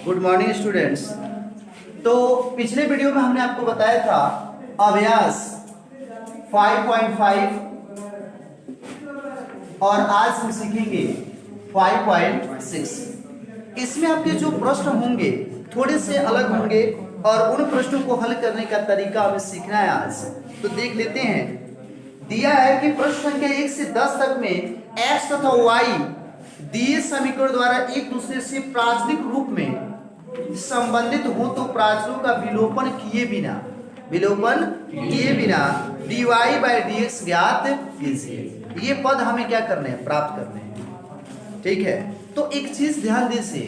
Good morning students. तो पिछले video में हमने आपको बताया था अभ्यास 5.5 और आज हम सीखेंगे 5.6। इसमें आपके जो प्रश्न होंगे थोड़े से अलग होंगे और उन प्रश्नों को हल करने का तरीका हमें सीखना है आज। तो देख लेते हैं। दिया है कि प्रश्न संख्या 1 से 10 तक में x तथा y दिए समीकरण द्वारा एक दूसरे से प्राचलिक रूप में संबंधित हो तो प्राचलों का विलोपन किए बिना dy बाई dx ज्ञात कीजिए। ये पद हमें क्या करने हैं, प्राप्त करने हैं। ठीक है, तो एक चीज ध्यान दीजिए,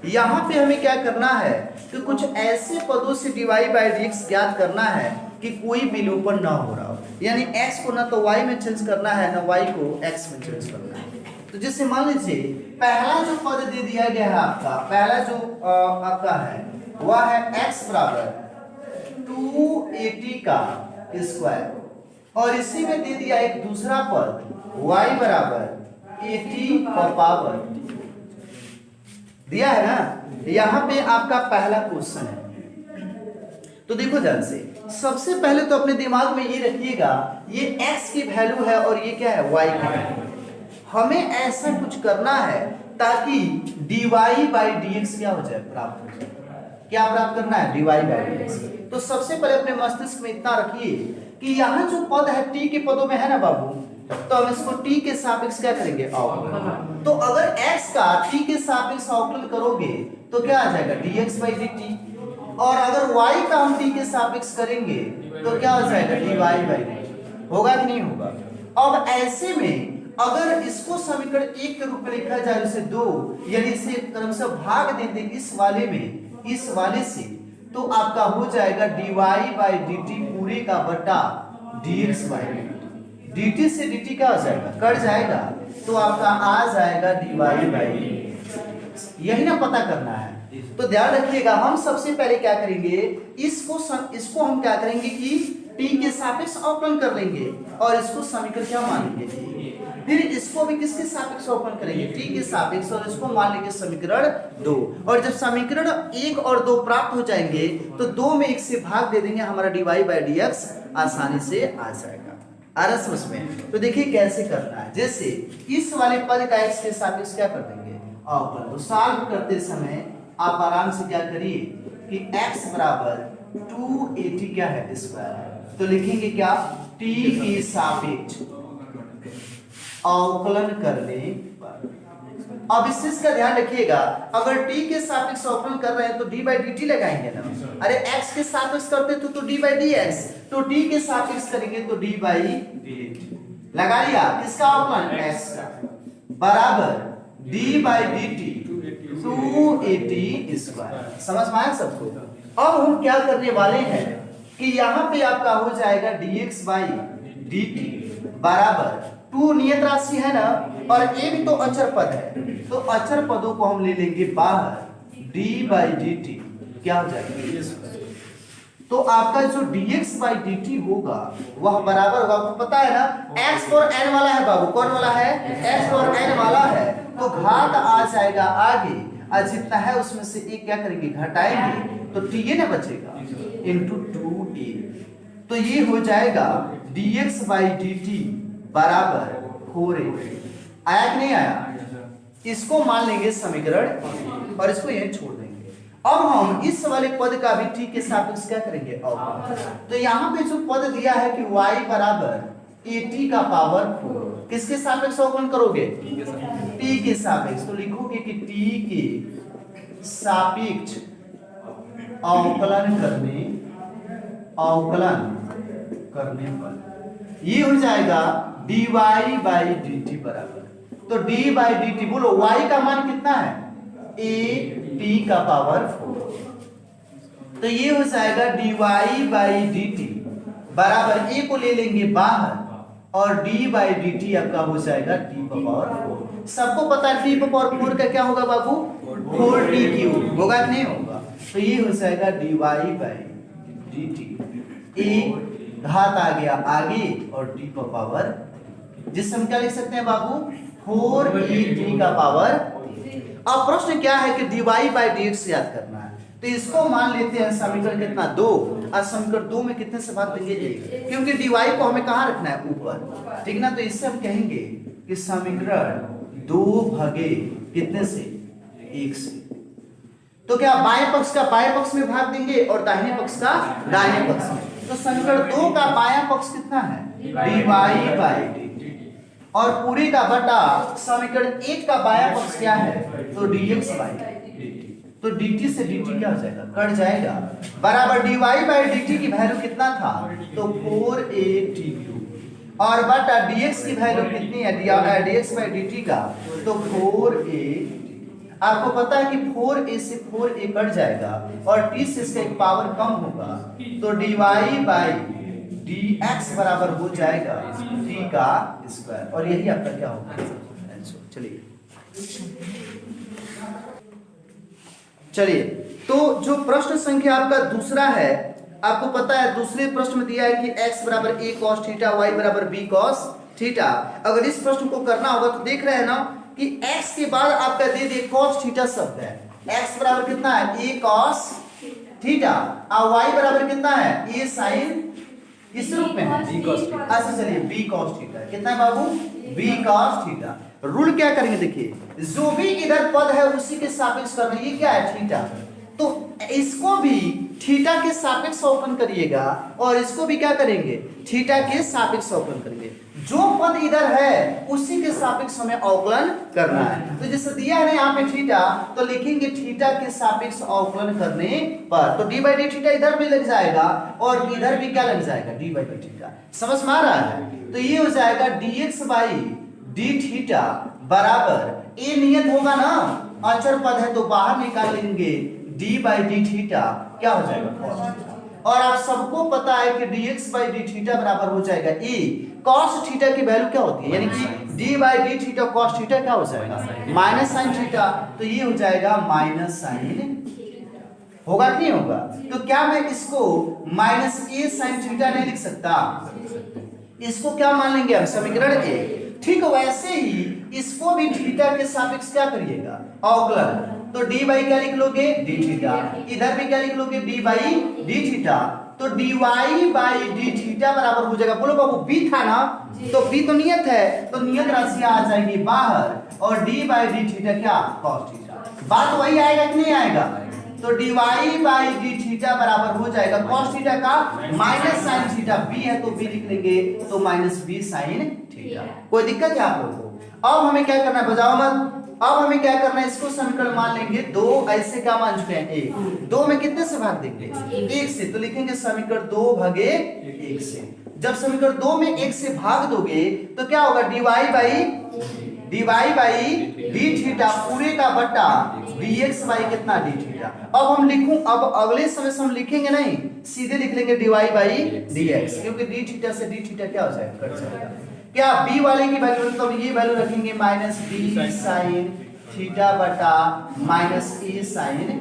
यहाँ पे हमें क्या करना है कि कुछ ऐसे पदों से dy बाई dx ज्ञात करना है कि कोई विलोपन ना हो रहा हो, यानी x को ना तो y में चेंज करना है ना y को x में चेंज करना है। तो जैसे मान लीजिए पहला जो पद दे दिया गया है आपका, पहला जो आपका है वह है x बराबर 280 का स्क्वायर और इसी में दे दिया एक दूसरा पद y बराबर 80 का पावर दिया है ना। यहाँ पे आपका पहला क्वेश्चन है। तो देखो ध्यान से, सबसे पहले तो अपने दिमाग में ये रखिएगा, ये x की वैल्यू है और ये क्या है, y की वैल्यू। हमें ऐसा कुछ करना है ताकि dy बाई dx क्या हो जाए, प्राप्त हो जाए। क्या प्राप्त करना है, dy बाई dx। तो सबसे पहले अपने मस्तिष्क में इतना रखिए कि यहाँ जो पद है t के पदों में है ना बाबू, तो हम इसको t के सापेक्ष क्या करेंगे, अवकलन। तो अगर x का t के सापेक्ष अवकलन करोगे तो क्या आ जाएगा, dx बाई dt। और अगर y का हम t के सापेक्ष करेंगे तो क्या हो जाएगा, dy बाई dt। होगा कि नहीं होगा। अब ऐसे में अगर इसको समीकरण 1 के रूप में लिखा जाए, इसे 2 यानी इसे क्रमशः भाग दे दें इस वाले में इस वाले से, तो आपका हो जाएगा dy बाई dt पूरे का बटा dx बाई dt। dt से dt क्या हो जाएगा, कट जाएगा, तो आपका आ जाएगा dy बाई dx। यही ना पता करना है। तो ध्यान रखिएगा, हम सबसे पहले क्या करेंगे, इसको हम क्या करेंगे कि t के सापेक्ष अवकलन कर लेंगे और इसको समीकरण क्या मानेंगे, फिर इसको भी किसके सापेक्ष अवकलन करेंगे, t के सापेक्ष, और इसको मान लेंगे समीकरण 2। और जब समीकरण 1 और 2 प्राप्त हो जाएंगे तो 2 में 1 से भाग दे देंगे, हमारा dy बाई dx आसानी से आ जाएगा। आ रहा समझ में। तो देखिए कैसे करना है, जैसे इस वाले पद का x के सापेक्ष क्या कर देंगे, अवकलन। तो सॉल्व करते समय आप आराम से क्या करिए कि x बराबर 280 क्या है, स्क्वायर। तो लिखेंगे क्या, t के सापेक्ष अवकलन करने पर। अब इस चीज का ध्यान रखिएगा, अगर t के सापेक्ष अवकलन कर रहे हैं तो d बाई dt लगाएंगे ना। अरे x के सापेक्ष करते तो d बाई dx, तो t के सापेक्ष करेंगे तो d बाई dt लगा लिया। किसका अवकलन, x का, बराबर d बाई dt 280 स्क्वायर। समझ में आया सबको। अब हम क्या करने वाले हैं कि यहाँ पे आपका हो जाएगा dx बाई dt बराबर 2 नियत राशि है ना, और a भी तो अचर पद है, तो अचर पदों को हम ले लेंगे बाहर, d बाई dt क्या हो जाएगा। तो आपका जो dx बाई dt होगा वह बराबर होगा, आपको पता है ना, x और n वाला है बाबू, कौन वाला है, x और n वाला है, तो घात आ जाएगा आगे, और जितना है उसमें से एक क्या करेंगे, घटाएंगे, तो t ना बचेगा इंटू 2a। तो ये हो जाएगा dx बाई dt बराबर 4a। आया कि नहीं आया। इसको मान लेंगे समीकरण और इसको यहीं छोड़ देंगे। अब हम इस वाले पद का भी t के सापेक्ष क्या करेंगे, अवकलन। तो यहाँ पे जो पद दिया है कि y बराबर 80 का पावर 4, किसके सापेक्ष अवकलन करोगे, t के सापेक्ष। तो लिखोगे कि t के सापेक्ष अवकलन करने पर ये हो जाएगा dy बाई dt बराबर, तो d बाई dt बोलो, y का मान कितना है, a t का पावर 4। तो ये हो जाएगा dy बाई dt बराबर, a को ले लेंगे बाहर और d बाई dt आपका हो जाएगा t का पावर 4। सबको पता है t का पावर 4 का क्या होगा बाबू, 4t क्यूब, होगा कि नहीं होगा। तो ये हो जाएगा dy बाई dt, a घात आ गया आगे और t का पावर, जिससे हम क्या लिख सकते हैं बाबू, 4a t का पावर अब प्रश्न क्या है कि dy बाई dx याद करना है। तो इसको मान लेते हैं समीकरण कितना 2, और समीकरण 2 में कितने से भाग देंगे 1, क्योंकि dy को हमें कहाँ रखना है ऊपर, ठीक ना। तो इससे हम कहेंगे कि समीकरण 2 भागे कितने से 1 से। तो क्या बाएं पक्ष का बाएं पक्ष में भाग देंगे और दाहिने पक्ष का दाहिने पक्ष में। तो समीकरण 2 का बायां पक्ष कितना है dy बाई dt, और पूरे का बटा समीकरण 1 का बायां पक्ष क्या है तो dx बाई dt। तो dt से dt क्या हो जाएगा, कट जाएगा, बराबर dy बाई dt की वैल्यू कितना था तो 4a और बटा dx की वैल्यू कितनी है dx बाई dt का तो 4a। आपको पता है कि 4a से 4a कट जाएगा और t से इसका एक पावर कम होगा, तो dy बाई dx बराबर हो जाएगा t का स्क्वायर, और यही आपका क्या होगा आंसर। चलिए तो जो प्रश्न संख्या आपका दूसरा है, आपको पता है दूसरे प्रश्न में दिया है कि x बराबर a cos थीटा, y बराबर b cos थीटा। अगर इस प्रश्न को करना होगा तो देख रहे हैं ना कि x के बाद आपका दे दे cos थीटा शब्द है, x बराबर कितना है a cos थीटा, और y बराबर कितना है a sin, किस रूप में है b cos थीटा। अच्छा चलिए b cos थीटा कितना है बाबू b cos थीटा। रूल क्या करेंगे देखिए, जो भी इधर पद है उसी के सापेक्ष करना, ये क्या है थीटा, तो इसको भी थीटा के सापेक्ष अवकलन करिएगा और इसको भी क्या करेंगे थीटा के सापेक्ष अवकलन करेंगे। जो पद इधर है उसी के सापेक्ष हमें अवकलन करना है। तो जैसे दिया है ना यहाँ पे थीटा, तो लिखेंगे थीटा के सापेक्ष अवकलन करने पर तो डी बाई डी थीटा इधर भी लग जाएगा और इधर भी क्या लग जाएगा डी बाई डी थीटा। समझ में आ रहा है। तो ये हो जाएगा dx बाई डी थीटा बराबर ए नियत होगा ना, अचर पद है तो बाहर निकाल लेंगे डी बाई डी थीटा क्या हो जाएगा cos थीटा। और आप सबको पता है कि dx बाई डी थीटा बराबर हो जाएगा e cos थीटा की वैल्यू क्या होती है, यानी कि d by D theta cos theta क्या हो जाएगा माइनस साइन थीटा। तो ये हो जाएगा माइनस साइन, होगा कि नहीं होगा। तो क्या मैं इसको माइनस ए साइन थीटा नहीं लिख सकता, इसको क्या मान लेंगे हम समीकरण ए। ठीक वैसे ही इसको भी थीटा के सापेक्ष क्या करिएगा अवकलन, तो d बाई क्या लिख लोगे d थीटा, इधर भी क्या लिख लोगे d बाई d थीटा, तो dy बाई d थीटा बराबर हो जाएगा, बोलो बाबू b था ना, तो b तो नियत है तो नियत राशि आ जाएगी बाहर और d बाई d थीटा क्या cos थीटा। बात वही आएगा कि नहीं आएगा, तो dy बाई d थीटा बराबर हो जाएगा cos थीटा का माइनस साइन थीटा, b है तो b लिख लेंगे तो माइनस b साइन थीटा। कोई दिक्कत है आप लोगों को। अब हमें क्या करना है, बजाओ मत, अब हमें क्या करना है, इसको समीकरण मान लेंगे 2, ऐसे क्या मान चुके हैं 1, 2 में कितने से भाग देंगे 1 से, तो लिखेंगे समीकरण 2 भागे 1 से। जब समीकरण 2 में 1 से भाग दोगे तो क्या होगा dy बाई डी थीटा पूरे का बटा dx बाई कितना d थीटा। अब हम लिखूं, अब अगले समय से हम लिखेंगे नहीं, सीधे लिख लेंगे dy बाई dx, क्योंकि d थीटा से d थीटा क्या हो जाएगा कट जाएगा। क्या b वाले की वैल्यू, तो ये वैल्यू रखेंगे माइनस b साइन थीटा बटा माइनस a साइन।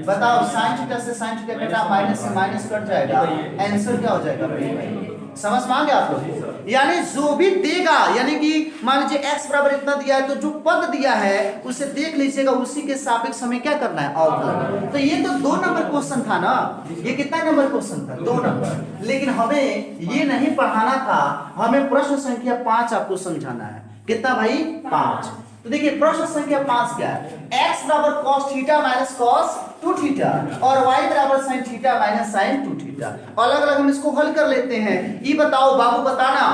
बताओ साइन थीटा से साइन थीटा कटा, माइनस से माइनस कट जाएगा, आंसर क्या हो जाएगा। समझ में आ गया आप लोग। यानी जो भी देगा, यानी कि मान लीजिए x बराबर इतना दिया है तो जो पद दिया है उसे देख लीजिएगा, उसी के सापेक्ष हमें क्या करना है अवकलन। तो ये तो 2 नंबर क्वेश्चन था ना, ये कितना नंबर क्वेश्चन था 2 नंबर, लेकिन हमें ये नहीं पढ़ाना था, हमें प्रश्न संख्या 5 आपको समझाना है। कितना भाई 5। तो देखिए प्रश्न संख्या 5 क्या है, x बराबर cos theta minus cos 2 theta और y बराबर sin theta minus sin 2 theta. अलग अलग हम इसको हल कर लेते हैं। ये बताओ बाबू, बताना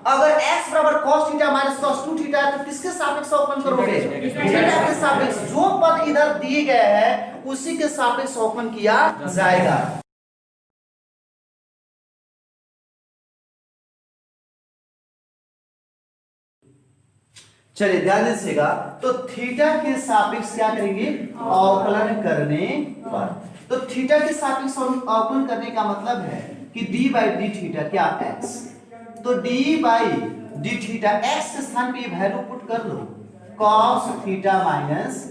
अगर x बराबर cos theta minus cos 2 theta है तो किसके सापेक्ष अवकलन करोगे, थीटा के सापेक्ष। जो पद इधर दिए गए हैं उसी के सापेक्ष अवकलन किया जाएगा। चलिए ध्यान दीजिएगा, तो थीटा के सापेक्ष क्या करेंगे अवकलन करने पर। तो थीटा के सापेक्ष अवकलन करने का मतलब है कि d बाई डी थीटा क्या x, तो d by D theta x के स्थान पे ये वैल्यू पुट कर लो cos थीटा माइनस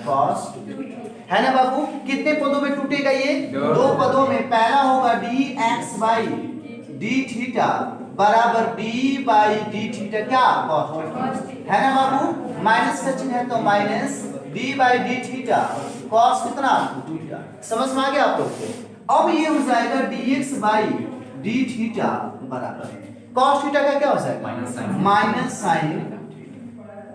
cos 2 है ना बाबू। कितने पदों में टूटेगा ये 2 पदों में। पहला होगा dx बाई डी थीटा बराबर d बाई डी थीटा क्या cos है ना बाबू, माइनस का चिन्ह है तो minus D by D theta cos कितना थीटा। समझ में आ गया आप लोग को। अब ये हो जाएगा dx बाई डी थीटा बराबर कॉस थीटा का क्या हो जाएगा माइनस साइन,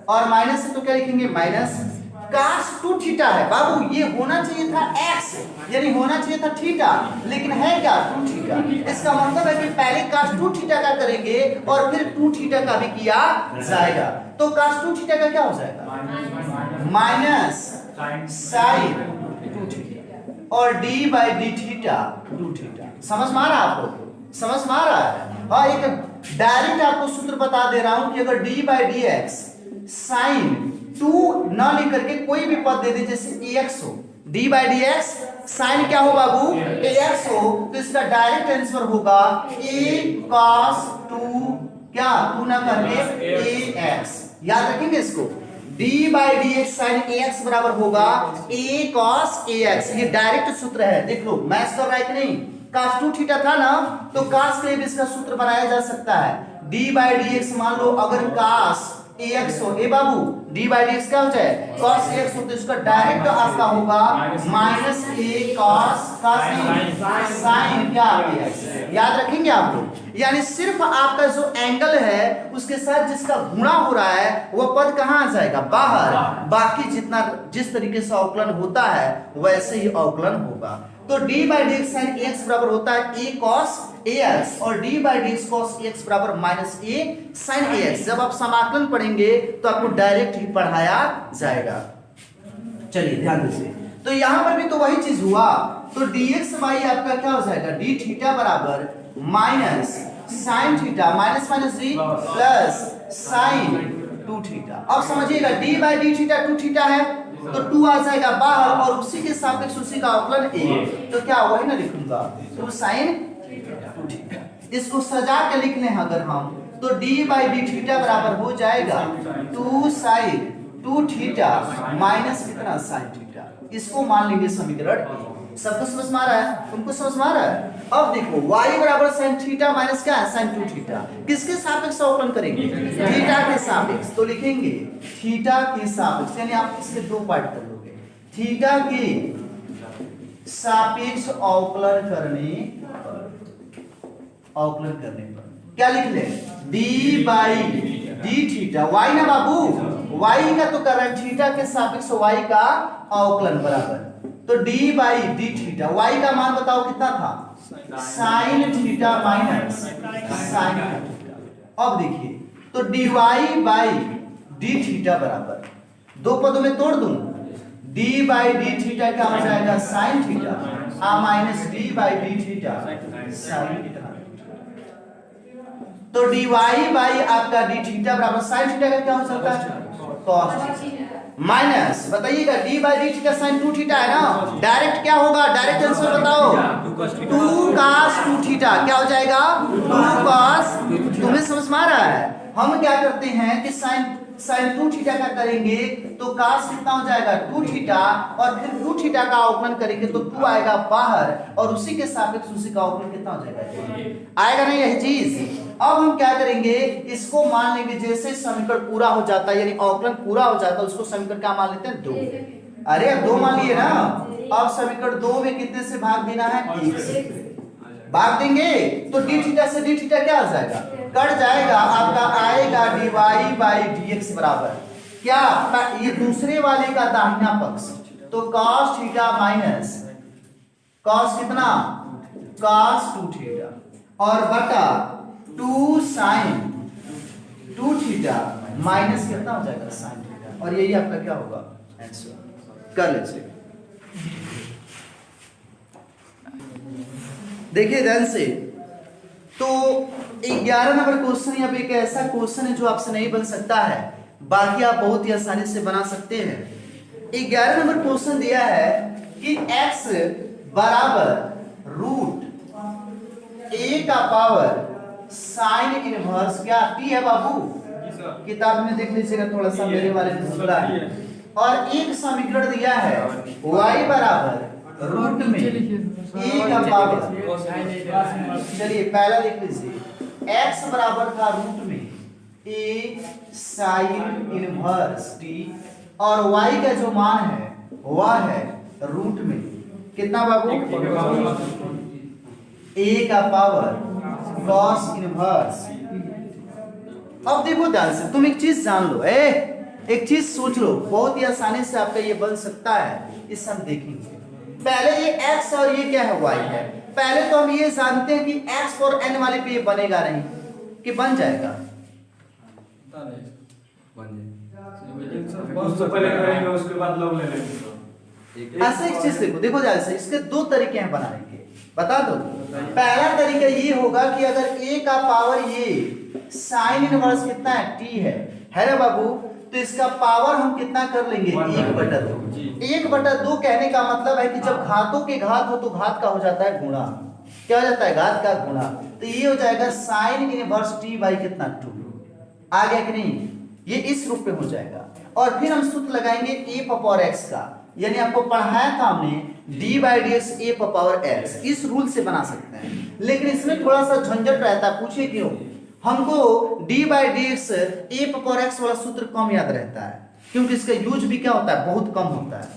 और माइनस से तो क्या लिखेंगे माइनस cos 2 थीटा है बाबू। ये होना चाहिए था x यानी होना चाहिए था थीटा, लेकिन है क्या 2 थीटा। इसका मतलब है कि पहले cos 2 थीटा का करेंगे और फिर 2 थीटा का भी किया जाएगा। तो cos 2 थीटा का क्या हो जाएगा माइनस साइन 2 थीटा और d by D theta 2 theta. समझ में आ रहा है आप लोग, समझ में आ रहा है। और एक डायरेक्ट आपको सूत्र बता दे रहा हूं कि अगर d by d x sine 2 न लेकर के कोई भी पद दे दे, जैसे ax हो, d by d x sine क्या हो बाबू ax हो, तो इसका डायरेक्ट आंसर होगा a cos 2 क्या 2 ना करके ax। याद रखेंगे इसको, d by d x sine ax बराबर होगा a cos ax। ये डायरेक्ट सूत्र है, देख लो मैच कर रहा है कि नहीं। cos 2 थीटा था ना, तो cos के लिए भी इसका सूत्र बनाया जा सकता है। d बाई डी एक्स मान लो अगर cos ax हो, ए बाबू d बाई डी एक्स क्या हो जाए cos ax हो, तो इसका डायरेक्ट आपका होगा माइनस a cos sin क्या ax। याद रखेंगे आप लोग। यानी सिर्फ आपका जो एंगल है उसके साथ जिसका गुणा हो रहा है वो पद कहाँ आ जाएगा बाहर, बाकी जितना जिस तरीके से अवकलन होता है वैसे ही अवकलन होगा। तो d by d x sine ax बराबर होता है a cos ax और d by d x cos ax बराबर माइनस a sin ax। जब आप समाकलन पढ़ेंगे तो आपको डायरेक्ट ही पढ़ाया जाएगा। चलिए ध्यान दीजिए, तो यहां पर भी तो वही चीज हुआ। तो dx बाई आपका क्या हो जाएगा d थीटा बराबर minus sine theta minus minus d plus sign 2 theta. अब समझिएगा d by D theta 2 theta है तो 2 आ जाएगा बाहर और उसी के सापेक्ष उसी का अवकलन a, तो क्या वही ना लिखूंगा 2 sin 2 थीटा। इसको सजा के लिख लें अगर हम, तो d बाई डी थीटा बराबर हो जाएगा 2 sin 2 थीटा माइनस कितना sin थीटा। इसको मान लेंगे समीकरण a। सबको समझ में आ रहा है, तुमको समझ में आ रहा है। अब देखो y बराबर sin थीटा माइनस क्या है sin 2 थीटा, किसके सापेक्ष अवकलन करेंगे थीटा के सापेक्ष। तो लिखेंगे थीटा के सापेक्ष, यानी आप इसके दो पार्ट कर लोगे। थीटा के सापेक्ष अवकलन करने पर क्या लिख ले d by D theta y ना बाबू, y का तो कर रहे हैं थीटा के सापेक्ष y का अवकलन बराबर, तो d by D theta y का मान बताओ कितना था sine theta minus sine theta. अब देखिए तो dy बाई डी थीटा बराबर दो पदों में तोड़ दूं, d बाई डी थीटा क्या हो जाएगा sine theta minus d by D theta sine theta. तो dy बाई आपका डी थीटा बराबर साइन थीटा का क्या हो सकता है cos थीटा माइनस बताइएगा d by D theta sine 2 theta है ना, डायरेक्ट क्या होगा डायरेक्ट आंसर बताओ 2 cos 2 थीटा क्या हो जाएगा 2 cos। तुम्हें समझ में आ रहा है। हम क्या करते हैं कि साइन 2 थीटा का करेंगे तो cos कितना हो जाएगा 2 थीटा और फिर 2 थीटा का अवकलन करेंगे तो 2 आएगा बाहर और उसी के सापेक्ष उसी का अवकलन कितना हो जाएगा आएगा नहीं यही चीज। अब हम क्या करेंगे इसको मान लेंगे जैसे समीकरण पूरा हो जाता है यानी अवकलन पूरा हो जाता है उसको समीकरण क्या मान लेते हैं 2। अरे 2 मान लिए ना, अब समीकरण 2 में कितने से भाग देना है 1 से भाग देंगे तो d थीटा से d थीटा क्या आ जाएगा कट जाएगा, आपका आएगा dy बाई dx बराबर क्या ये दूसरे वाले का दाहिना पक्ष, तो cos थीटा माइनस cos कितना cos 2 थीटा और बटा 2 sin 2 थीटा माइनस कितना हो जाएगा sin थीटा, और यही आपका क्या होगा आंसर। कर लीजिए देखिए ध्यान से। तो 11 नंबर क्वेश्चन यहाँ पे एक ऐसा क्वेश्चन है जो आपसे नहीं बन सकता है, बाकी आप बहुत ही आसानी से बना सकते हैं। 11 नंबर क्वेश्चन दिया है कि x बराबर रूट a का पावर साइन इनवर्स क्या t है बाबू, किताब में देख लीजिएगा थोड़ा सा मेरे वाले में भूला है। और एक समीकरण दिया है y बराबर रूट में a का पावर, चलिए पहला देख लीजिए x बराबर था रूट में a साइन इनवर्स t और y का जो मान है वह है रूट में कितना बाबू, a का पावर cos इनवर्स। अब देखो ध्यान से, तुम एक चीज जान लो, एक चीज सोच लो, बहुत ही आसानी से आपका ये बन सकता है, इस हम देखेंगे। पहले ये x और ये क्या है, y है। पहले तो हम ये जानते हैं कि x और n वाले पे ये बनेगा नहीं, कि बन जाएगा। उसके बाद लोग ले लेंगे। ऐसे एक चीज देखो ध्यान से, इसके दो तरीके हैं बनाने के, बता दो। पहला तरीका ये होगा कि अगर a का पावर ये साइन इनवर्स कितना है, t है ना बाबू, तो इसका पावर हम कितना कर लेंगे, 1/2। 1/2 कहने का मतलब है कि जब घातों के घात हो तो घात का हो जाता है गुणा, क्या हो जाता है, घात का गुणा। तो ये हो जाएगा साइन इनवर्स t बाई कितना 2, आ गया कि नहीं, ये इस रूप में हो जाएगा। और फिर हम सूत्र लगाएंगे a पावर x का, यानी आपको पढ़ाया था हमने d by d x A power x, इस रूल से बना सकते हैं। लेकिन इसमें थोड़ा सा झंझट रहता है, पूछिए क्यों। हमको d by d x A power x वाला सूत्र कम याद रहता है, क्योंकि इसका यूज भी क्या होता है, बहुत कम होता है।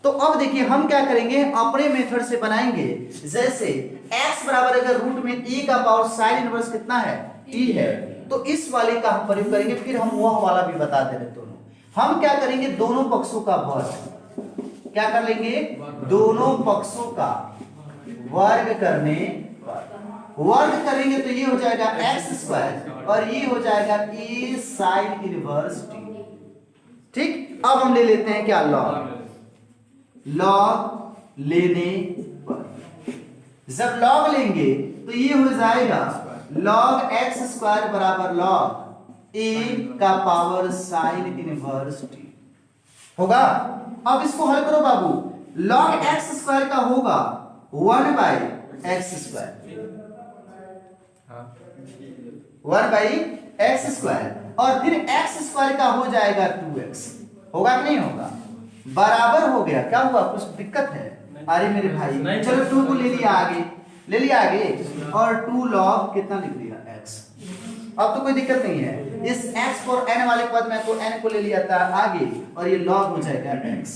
तो अब देखिए हम क्या करेंगे, अपने मेथड से बनाएंगे। जैसे x बराबर अगर रूट में a का पावर साइन इनवर्स कितना है, t है, तो इस वाले का हम प्रयोग करेंगे। फिर हम वह वाला भी बता दे रहे दोनों। हम क्या करेंगे, दोनों पक्षों का वर्ग, क्या कर लेंगे, दोनों पक्षों का वर्ग करने पर, वर्ग करेंगे तो ये हो जाएगा एक्स स्क्वायर और ये हो जाएगा ए साइन इनवर्स टी। ठीक, अब हम ले लेते हैं क्या, लॉग लेने पर, जब लॉग लेंगे तो ये हो जाएगा लॉग एक्स स्क्वायर बराबर लॉग ए का पावर साइन इनवर्स टी होगा। अब इसको हल करो बाबू, log x स्क्वायर का होगा 1 by x square, 1 by x square, और फिर x स्क्वायर का हो जाएगा 2x, होगा कि नहीं होगा, बराबर हो गया। क्या हुआ, कुछ दिक्कत है, अरे मेरे भाई चलो 2 को ले लिया आगे, ले लिया आगे, और 2 log कितना लिख दिया x। अब तो कोई दिक्कत नहीं है, इस x और n वाले पद में तो n को ले लिया था आगे और ये log हो जाएगा x,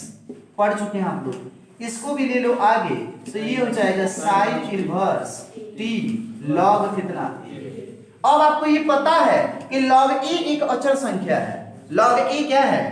पढ़ चुके हैं आप लोग। इसको भी ले लो आगे, तो ये हो जाएगा साइन इनवर्स t log कितना। अब आपको ये पता है कि log a एक अचर संख्या है, log a क्या है,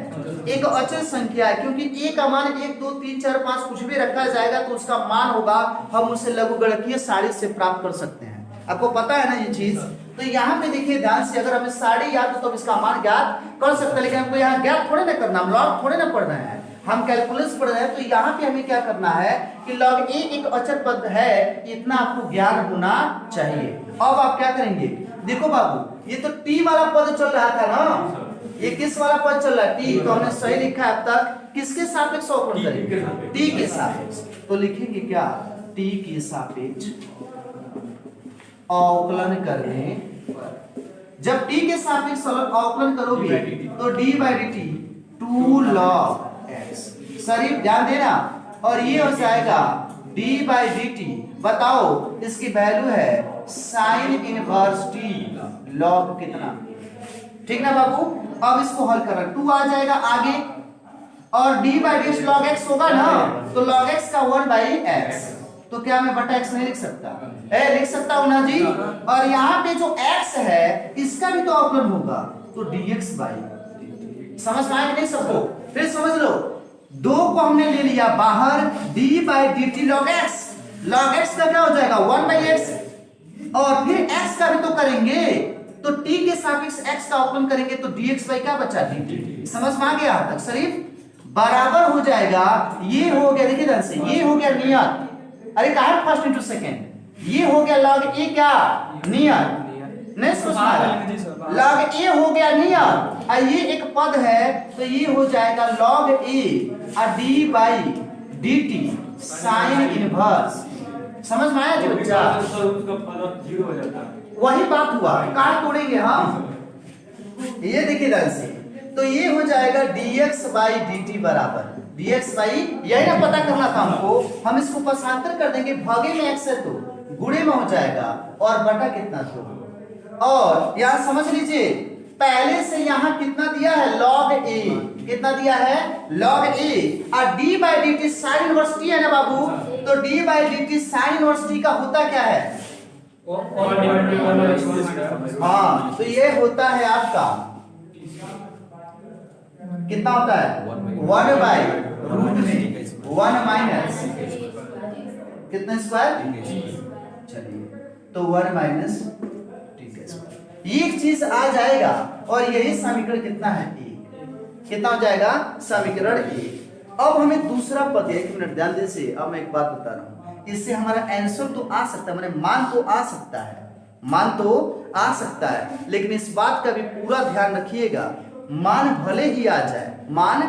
एक अचर संख्या है, क्योंकि a का मान 1 2 3 4 5 कुछ भी रखा जाएगा तो उसका मान होगा, हम उसे लघुगणकीय सारणी से प्राप्त कर सकते हैं। आपको पता है ना ये चीज। तो यहाँ पे देखिए ध्यान से, अगर हमें साड़ी याद हो तो हम इसका मान ज्ञात कर सकते हैं, लेकिन हमको यहाँ ज्ञात थोड़े ना करना, हम लॉग थोड़े ना पढ़ रहे हैं, हम कैलकुलस पढ़ रहे हैं। तो यहाँ पे हमें क्या करना है कि log a एक अचर पद है, इतना आपको ज्ञान होना चाहिए। अब आप क्या करेंगे, देखो बाबू ये तो t वाला पद चल रहा था ना, ये किस वाला पद चल रहा है, t, तो हमने सही लिखा है अब तक। किसके सापेक्ष अवकलन करेंगे, t के सापेक्ष, तो लिखेंगे क्या, t के सापेक्ष अवकलन करने पर, जब t के सापेक्ष अवकलन करोगे तो d by d T 2 log x, शरीफ ध्यान देना, और ये हो जाएगा d बाई डी टी, बताओ इसकी वैल्यू है साइन इनवर्स t log कितना, ठीक ना बाबू। अब इसको हल करना, 2 आ जाएगा आगे, और d by D log x होगा ना, तो log x का 1 बाई x, तो क्या मैं बटा x नहीं लिख सकता है, लिख सकता हूं ना जी। और यहाँ पे जो x है इसका भी तो अवकलन होगा, तो dx बाई, समझ में आया कि नहीं सबको, फिर समझ लो, 2 को हमने ले लिया बाहर, d by d T log x का क्या हो जाएगा 1 बाई x, और फिर x का भी तो करेंगे, तो t के सापेक्ष x का अवकलन करेंगे तो dx बाई क्या बचा, dt। समझ में आ गया तक शरीफ, बराबर हो जाएगा, ये हो गया, देखिए ध्यान से, ये हो गया नियत, अरे कहा फर्स्ट इंटू सेकेंड, ये हो गया log a क्या, नियत, नहीं समझ में आ रहा, log a हो गया नियत, और ये एक पद है तो ये हो जाएगा log a और d by d T sine inverse. समझ में आया जी बच्चा, वही बात हुआ, काट तोड़ेंगे हम, ये देखिए ध्यान से, तो ये हो जाएगा dx बाई dt बराबर dx बाई, यही ना पता करना था हमको, हम इसको पक्षांतर कर देंगे, भागे में x है तो गुणे में हो जाएगा, और बटा कितना तो, और यहां समझ लीजिए पहले से यहां कितना दिया है log a, कितना दिया है log a, और d by d T sine inverse t है ना बाबू, तो d by d T sine inverse t का होता क्या है? हाँ, तो ये होता है आपका कितना होता है 1 बाई रूट में 1 माइनस कितना स्क्वायर, चलिए तो 1 माइनस टी का स्क्वायर, एक चीज आ जाएगा और यही समीकरण कितना है एक, कितना हो जाएगा समीकरण एक। अब हमें दूसरा पद, एक मिनट ध्यान दे से, अब मैं एक बात बता रहा हूं, इससे हमारा आंसर तो आ सकता है, मैंने मान तो आ सकता है, मान तो आ सकता है, लेकिन इस बात का भी पूरा ध्यान रखिएगा, मान भले ही आ जाए, मान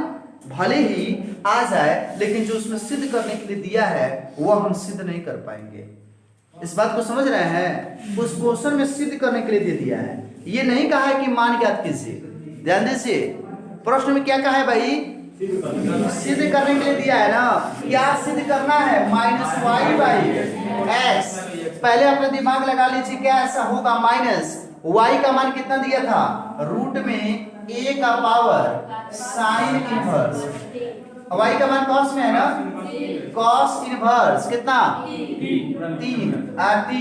भले ही आ जाए, लेकिन जो उसमें सिद्ध करने के लिए दिया है वो हम सिद्ध नहीं कर पाएंगे। इस बात को समझ रहे हैं? उस क्वेश्चन में सिद्ध करने के लिए दे दिया है, ये नहीं कहा है कि मान ज्ञात कीजिए। ध्यान दीजिए, प्रश्न में क्या कहा है भाई? सिद्ध करने के लिए दिया है ना, क्या सिद्ध करना है? Minus y by x. पहले अपने दिमाग लगा लीजिए क्या ऐसा होगा, माइनस वाई का मान कितना दिया था, रूट में a का पावर साइन इनवर्स, y का मान कॉस में है ना, कॉस इनवर्स कितना 3 t,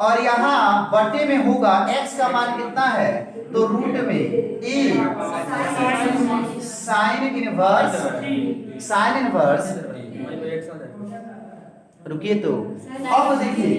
और यहाँ बटे में होगा x का मान कितना है, तो रूट में a sine inverse, sine inverse, रुकिए तो अब देखिए,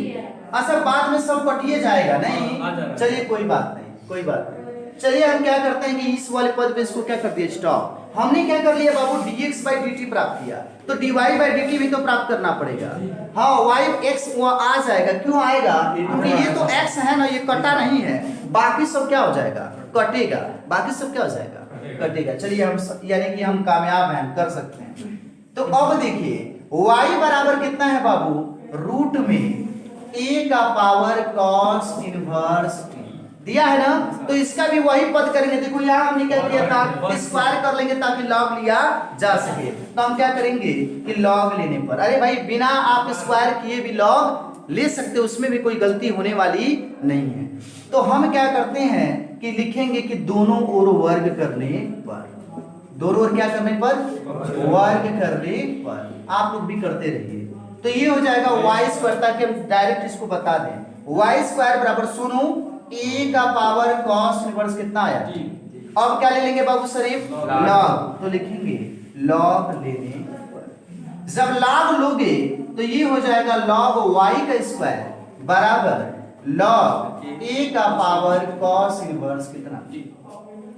अच्छा बाद में सब कटिए जाएगा नहीं, चलिए कोई बात नहीं, कोई बात नहीं। चलिए हम क्या करते हैं कि इस वाले पद पे इसको क्या कर दिया स्टॉप। हमने क्या कर लिया बाबू, dx बाई dt प्राप्त किया, तो dy बाई dt भी तो प्राप्त करना पड़ेगा। हाँ y x वो आ जाएगा, क्यों आएगा, क्योंकि ये तो x है ना, ये कटा नहीं है, बाकी सब क्या हो जाएगा, कटेगा, बाकी सब क्या हो जाएगा, कटेगा। चलिए हम यानी कि हम कामयाब हैं, कर सकते हैं। तो अब देखिए y बराबर कितना है बाबू, रूट में a का पावर cos इनवर्स दिया है ना, तो इसका भी वही पद करेंगे। देखो यहाँ हमने क्या किया था, स्क्वायर कर लेंगे ताकि लॉग लिया जा सके, तो हम क्या करेंगे कि लॉग लेने पर, अरे भाई बिना आप स्क्वायर किए भी लॉग ले सकते हो, उसमें भी कोई गलती होने वाली नहीं है। तो हम क्या करते हैं कि लिखेंगे कि दोनों ओर वर्ग करने पर, दोनों ओर क्या करने पर, वर्ग करने पर, आप लोग भी करते रहिए। तो ये हो जाएगा वाई स्क्वायर, ताकि हम डायरेक्ट इसको बता दें, वाई स्क्वायर बराबर सुनो a का पावर cos इनवर्स कितना आया, अब क्या ले लेंगे बाबू शरीफ, लॉग, तो लिखेंगे लॉग लेने पर, जब लॉग लोगे तो ये हो जाएगा लॉग y का स्क्वायर बराबर लॉग a का पावर cos इनवर्स कितना,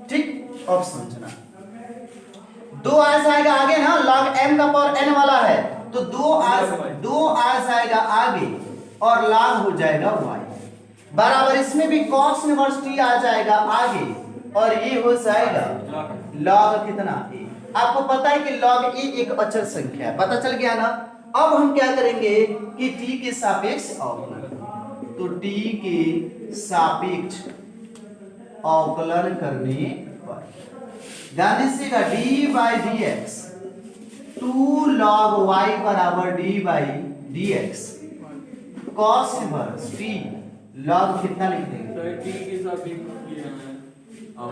ठीक। अब समझना, 2 आ जाएगा आगे ना, log m का पावर n वाला है, तो 2 आ जाएगा आगे और log हो जाएगा y बराबर, इसमें भी cos इनवर्स t आ जाएगा आगे और ये हो जाएगा log कितना a। आपको पता है कि log a एक अचर संख्या है, पता चल गया ना। अब हम क्या करेंगे कि t के सापेक्ष अवकलन, तो t के सापेक्ष अवकलन करने पर ध्यान दीजिएगा, d by d x 2 log y बराबर d by d x cos inverse t, log कितना लिख देंगे, टी के सापेक्ष किया है,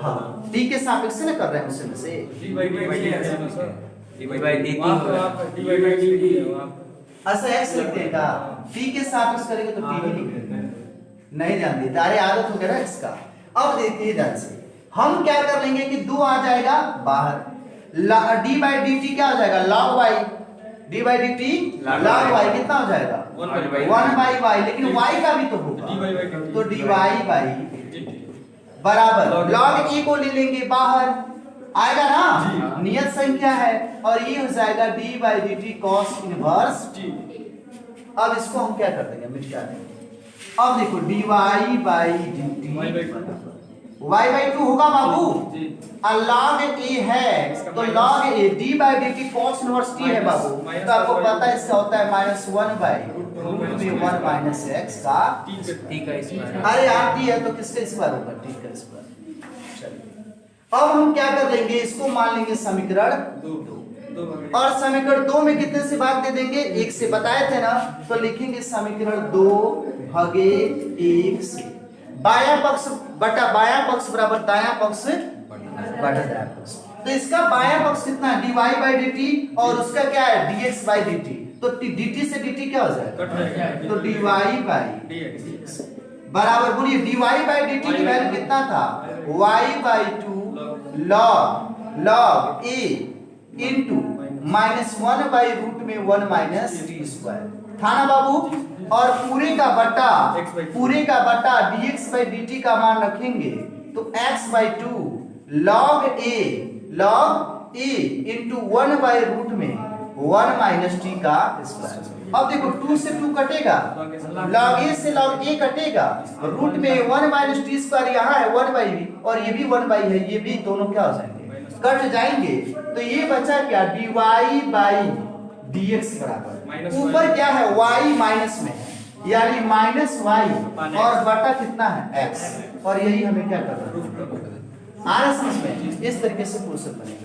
हाँ टी के सापेक्ष से ना कर रहे हैं उसमें से, डी बाई डी ऐसा एक्स लिखते हैं का, टी के सापेक्ष करेंगे तो टी ही लिख देंगे, नहीं ध्यान देते, अरे आदत हो गया ना इसका। अब देखिए ध्यान से, हम क्या कर लेंगे कि 2 आ जाएगा बाहर, डी बाई डी टी क्या हो जाएगा, log y, d by d t log y कितना हो जाएगा 1 बाई वाई, लेकिन y का भी तो होगा, तो dy बाई बराबर log a को ले लेंगे बाहर, आएगा ना, नियत संख्या है, और ये हो जाएगा d by d T cos inverse t। अब इसको हम क्या कर देंगे, मिटा देंगे। अब देखो dy by d T y बाई 2 होगा बाबू, और log a है तो log a d by d T cos inverse t है बाबू, तो आपको पता है इसका होता है -1 बाई रूट में 1 माइनस x का t का स्क्वायर, अरे यार t है तो किसका स्क्वायर होगा, t का स्क्वायर। चलिए अब हम क्या कर लेंगे, इसको मान लेंगे समीकरण 2, और समीकरण 2 में कितने से भाग दे देंगे, 1 से, बताए थे ना, तो लिखेंगे समीकरण 2 भागे 1 से, बायां पक्ष बटा बायां पक्ष बराबर दायां पक्ष बटा दायां पक्ष, तो इसका बायां पक्ष कितना है, dy बाई dt, और उसका क्या है, dx बाई dt। तो dt से dt क्या हो जाएगा, तो dy बाई dx बराबर, बोलिए dy बाई dt की वैल्यू कितना था, y बाई 2 log a into -1 by root में 1 माइनस t स्क्वायर था ना बाबू। और पूरे का बटा dx बाई dt का मान रखेंगे तो x by 2 log a into 1 by root में 1 माइनस t का स्क्वायर। अब देखो 2 से 2 कटेगा, log a से log a कटेगा, रूट में 1 माइनस टी स्क्वायर यहाँ है 1 बाई v, और ये भी 1 बाई है, ये भी दोनों क्या हो जाएंगे, कट जाएंगे। तो ये बचा क्या, dy बाई dx बराबर, ऊपर क्या है y माइनस में है, यानी माइनस y और बटा कितना है x, और यही हमें क्या करना है, आ रहा समझ में। इस तरीके से क्वेश्चन बनेगा।